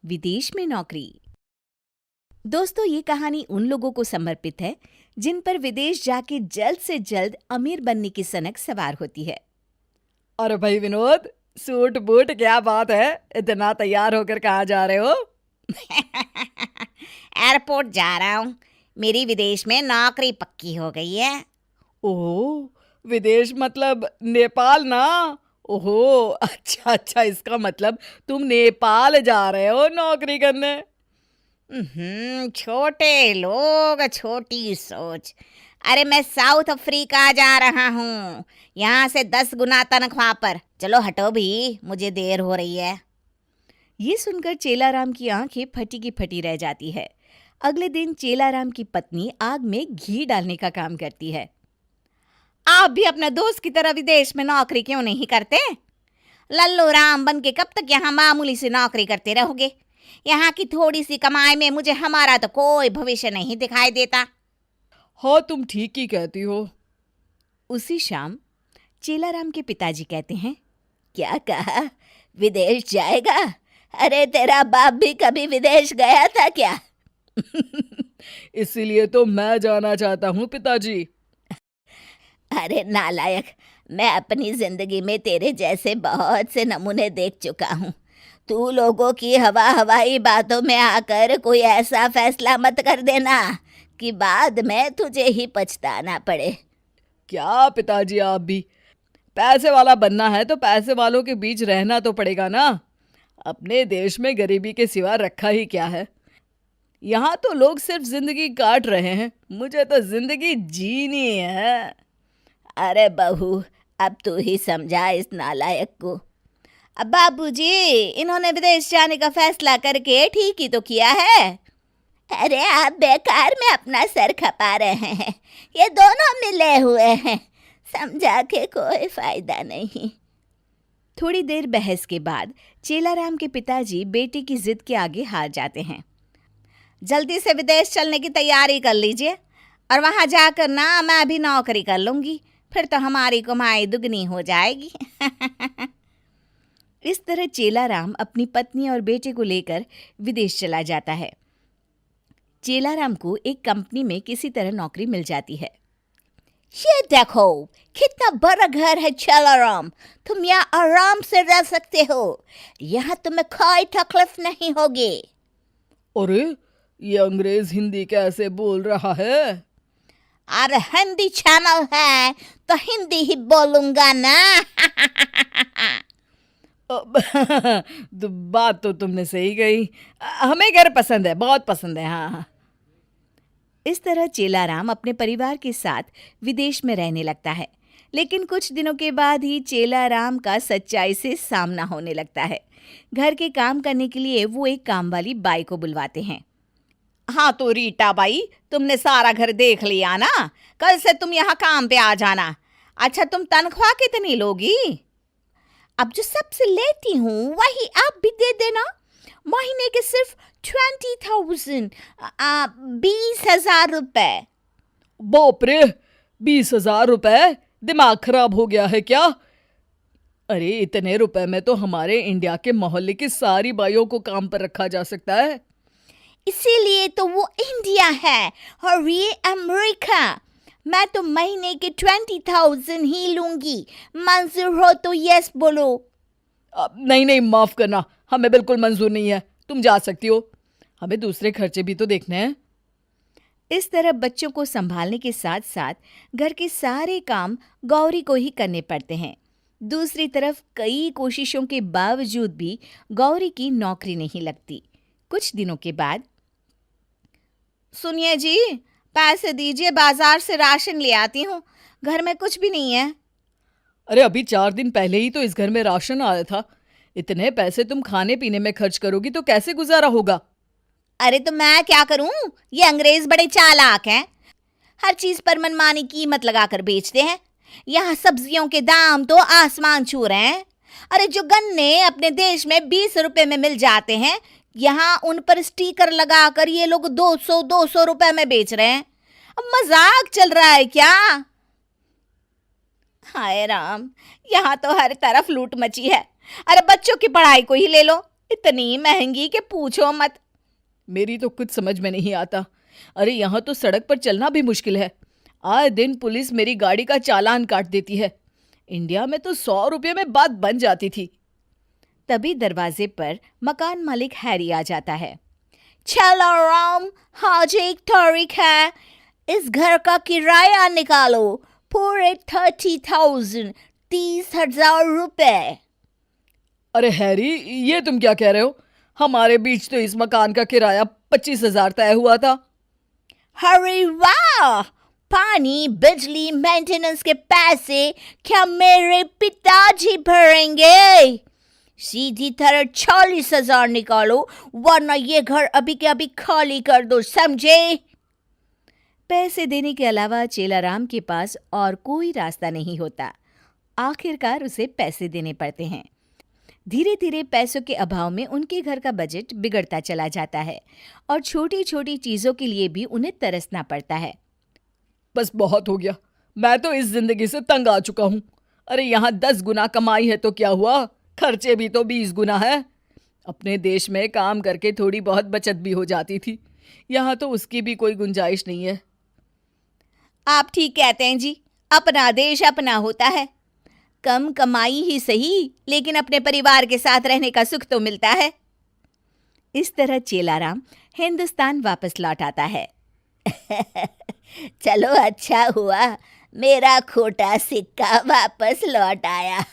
विदेश में नौकरी। दोस्तों, ये कहानी उन लोगों को समर्पित है जिन पर विदेश जाके जल्द से जल्द अमीर बनने की सनक सवार होती है। अरे भाई विनोद, सूट बूट क्या बात है? इतना तैयार होकर कहाँ जा रहे हो? एयरपोर्ट जा रहा हूँ। मेरी विदेश में नौकरी पक्की हो गई है। ओह, विदेश मतलब नेपाल ना? ओहो, अच्छा अच्छा, इसका मतलब तुम नेपाल जा रहे हो नौकरी करने? छोटे लोग छोटी सोच। अरे मैं साउथ अफ्रीका जा रहा हूँ, यहाँ से 10 गुना तनख्वाह पर। चलो हटो भी, मुझे देर हो रही है। ये सुनकर चेलाराम की आंखें फटी की फटी रह जाती है। अगले दिन चेलाराम की पत्नी आग में घी डालने का काम करती है। आप भी अपने दोस्त की तरह विदेश में नौकरी क्यों नहीं करते? लल्लू राम बन के कब तक यहाँ मामूली सी नौकरी करते रहोगे? यहाँ की थोड़ी सी कमाई में मुझे हमारा तो कोई भविष्य नहीं दिखाई देता। हाँ, तुम ठीक ही कहती हो। उसी शाम चेलाराम के पिताजी कहते हैं, क्या कहा? विदेश जाएगा? अरे तेरा बाप भी कभी विदेश गया था क्या? इसीलिए तो मैं जाना चाहता हूँ पिताजी। अरे नालायक, मैं अपनी जिंदगी में तेरे जैसे बहुत से नमूने देख चुका हूँ। तू लोगों की हवाई बातों में आकर कोई ऐसा फैसला मत कर देना कि बाद में तुझे ही पछताना पड़े। क्या पिताजी, आप भी पैसे वाला बनना है तो पैसे वालों के बीच रहना तो पड़ेगा ना। अपने देश में गरीबी के सिवा रखा ही क्या है? यहाँ तो लोग सिर्फ जिंदगी काट रहे हैं, मुझे तो जिंदगी जीनी है। अरे बहू, अब तू ही समझा इस नालायक को। अब बाबूजी, इन्होंने विदेश जाने का फैसला करके ठीक ही तो किया है। अरे आप बेकार में अपना सर खपा रहे हैं, ये दोनों मिले हुए हैं, समझा के कोई फायदा नहीं। थोड़ी देर बहस के बाद चेलाराम के पिताजी बेटे की जिद के आगे हार जाते हैं। जल्दी से विदेश चलने की तैयारी कर लीजिए, और वहां जाकर ना मैं भी नौकरी कर लूंगी, फिर तो हमारी कमाई दुगनी हो जाएगी। इस तरह चेलाराम अपनी पत्नी और बेटे को लेकर विदेश चला जाता है। चेलाराम को एक कंपनी में किसी तरह नौकरी मिल जाती है। ये देखो, कितना बड़ा घर है चेलाराम, तुम यहाँ आराम से रह सकते हो, यहाँ तुम्हें कोई तकलीफ नहीं होगी। अरे, ये अंग्रेज हिंदी कैसे बोल रहा है? अरे हिंदी चैनल है तो हिंदी ही बोलूंगा ना। बात तो तुमने सही कही। हमें घर पसंद है, बहुत पसंद है। हाँ। इस तरह चेलाराम अपने परिवार के साथ विदेश में रहने लगता है। लेकिन कुछ दिनों के बाद ही चेलाराम का सच्चाई से सामना होने लगता है। घर के काम करने के लिए वो एक काम वाली बाई को बुलवाते हैं। हाँ तो रीटा बाई, तुमने सारा घर देख लिया ना, कल से तुम यहाँ काम पे आ जाना। अच्छा, तुम तनख्वाह कितनी लोगी? अब जो सबसे लेती हूँ वही आप भी दे देना। महीने के सिर्फ 20,000, 20,000 रुपए। बाप रे, 20,000 रुपए? दिमाग खराब हो गया है क्या? अरे, इतने रुपए में तो हमारे इंडिया के मोहल्ले की सारी बाइयों को काम पर रखा जा सकता है। इसीलिए तो वो इंडिया है और ये अमेरिका। मैं तो महीने के 20,000 ही लूंगी। मंजूर हो तो यस बोलो। नहीं नहीं, माफ करना, हमें बिल्कुल मंजूर नहीं है। तुम जा सकती हो, हमें दूसरे खर्चे भी तो देखने हैं। इस तरह बच्चों को संभालने के साथ साथ घर के सारे काम गौरी को ही करने पड़ते हैं। दूसरी तरफ कई कोशिशों के बावजूद भी गौरी की नौकरी नहीं लगती। कुछ दिनों के बाद, सुनिए जी, पैसे दीजिए, बाजार से राशन ले आती हूँ, घर में कुछ भी नहीं है। अरे, अभी 4 दिन पहले ही तो इस घर में राशन आया था। इतने पैसे तुम खाने पीने में खर्च करोगी तो कैसे गुजारा होगा? अरे तो मैं क्या करूं, ये अंग्रेज बड़े चालाक हैं, हर चीज पर मनमानी कीमत लगाकर बेचते हैं। यहाँ सब्जियों के दाम तो आसमान छू रहे हैं। अरे जो गन्ने अपने देश में 20 रुपए में मिल जाते हैं, यहाँ उन पर स्टिकर लगाकर ये लोग 200 रुपए में बेच रहे हैं। अब मजाक चल रहा है क्या? हाय राम, यहाँ तो हर तरफ लूट मची है। अरे बच्चों की पढ़ाई को ही ले लो, इतनी महंगी कि पूछो मत। मेरी तो कुछ समझ में नहीं आता। अरे यहाँ तो सड़क पर चलना भी मुश्किल है। आए दिन पुलिस मेरी गाड़ी का चालान काट देती है। इंडिया में तो 100 रुपये में बात बन जाती थी। तभी दरवाजे पर मकान मालिक हैरी आ जाता है। चलो राम, आज एक तारीख है, इस घर का किराया निकालो, पूरे 30,000, 30,000 रुपए। अरे हैरी, ये तुम क्या कह रहे हो? हमारे बीच तो इस मकान का किराया 25,000 तय हुआ था। अरे वाह, पानी बिजली मेंटेनेंस के पैसे क्या मेरे पिताजी भरेंगे? सीधी तरह 40,000 निकालो, वरना ये घर अभी के अभी खाली कर दो, समझे? पैसे देने के अलावा चेलाराम के पास और कोई रास्ता नहीं होता। आखिरकार उसे पैसे देने पड़ते हैं। धीरे धीरे पैसों के अभाव में उनके घर का बजट बिगड़ता चला जाता है और छोटी छोटी चीजों के लिए भी उन्हें तरसना पड़ता है। बस बहुत हो गया। मैं तो इस जिंदगी से तंग आ चुका हूँ। अरे यहाँ 10 गुना कमाई है तो क्या हुआ, खर्चे भी तो 20 गुना है। अपने देश में काम करके थोड़ी बहुत बचत भी हो जाती थी, यहाँ तो उसकी भी कोई गुंजाइश नहीं है। आप ठीक कहते हैं जी, अपना देश अपना होता है। कम कमाई ही सही, लेकिन अपने परिवार के साथ रहने का सुख तो मिलता है। इस तरह चेलाराम हिंदुस्तान वापस लौट आता है। चलो अच्छा हुआ, मेरा खोटा सिक्का वापस लौट आया।